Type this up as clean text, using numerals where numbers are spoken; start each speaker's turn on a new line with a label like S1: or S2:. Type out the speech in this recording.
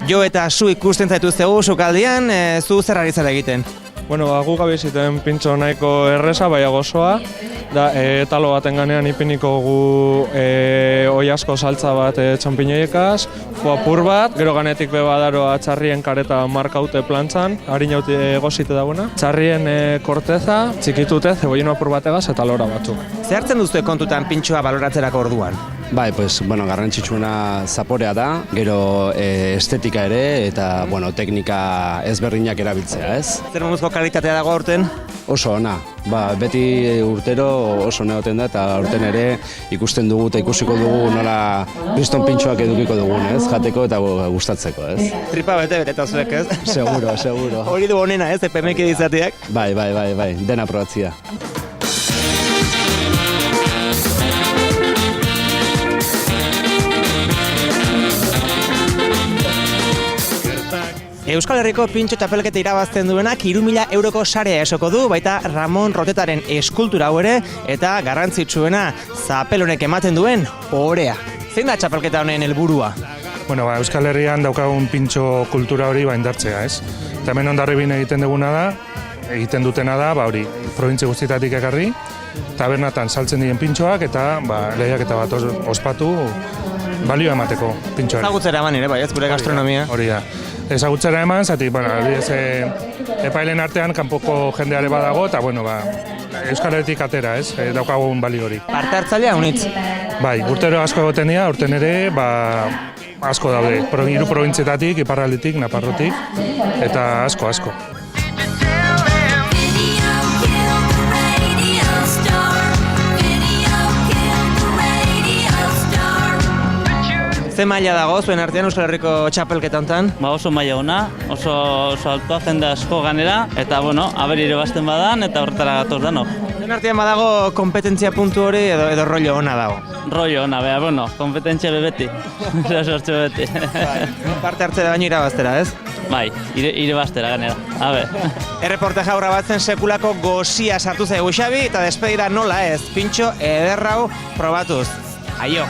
S1: Jo eta zu ikusten zaituztegu sukaldean, zu zer ari zara egiten?
S2: Bueno, gu gabe ziten pintxo nahiko erreza, baina gozoa. Da, talo baten ganean ipiniko gu oi asko saltza bat txampiñoiekaz, apur bat, gero ganetik bebadaro txarrien kareta markaute plantzan, harinaute egozite dagoena. Txarrien korteza, txikitute, zebollino apur bategaz eta lora batzuk.
S1: Zer hartzen duzue kontutan pintxoa baloratzerako orduan?
S3: Bai, garrantzitsuena zaporea da, gero estetika ere eta teknika ezberdinak erabiltzea, ez?
S1: Zer moduzko kalitatea dago aurten?
S3: Oso ona, beti urtero oso ona egoten da eta aurten ere ikusten dugu eta ikusiko dugu nola kriston pintxoak edukiko dugun, ez? Jateko eta gustatzeko, ez?
S1: Tripa bete zuek, ez?
S3: Seguro.
S1: Hori du honena, ez? EPMK izateak?
S3: Bai, dena probatzia.
S1: Euskal Herriko pintxo txapelketa irabazten duenak 3.000 euroko sarea esoko du, baita Ramon Rotetaren eskultura hau ere, eta garrantzitsuena zapel honek ematen duen orea. Zein da txapelketa honen helburua?
S4: Bueno, Euskal Herrian daukagun pintxo kultura hori indartzea, ez? Eta hemen Hondarribin egiten dutena da, hori, probintzi guztietatik ekarri, tabernatan saltzen diren pintxoak eta lehiaketa bat ospatu balioa emateko pintxoari.
S1: Ezagutzera eman ere, ez gure gastronomia.
S4: Hori da. Ezagutzera eman, zati, epailen artean kanpoko jendeare badago, eta Euskal Herritik atera, ez? Daukagun balio hori.
S1: Parte hartzailea unitz?
S4: Bai, urtero asko egoten dira, urten ere, asko daude. 3 probintzietatik, iparraldetik, Naparrotik, eta asko.
S1: Ze maila dago zuen artean Euskal Herriko txapelketa hontan?
S5: Oso maila ona, oso altua jende asko ganera, eta aber irabazten badan eta horretara gatoz dano.
S1: Zuen artean badago kompetentzia puntu hori edo rollo ona dago?
S5: Rollo ona, kompetentzia beti, sortxe beti.
S1: Parte hartzera baino irabaztera, ez?
S5: Bai, irabaztera ganera,
S1: Erreportaje aurra batzen sekulako gozia sartu zaigu Xabi, eta despedira nola ez, pintxo ederrau probatuz. Aio!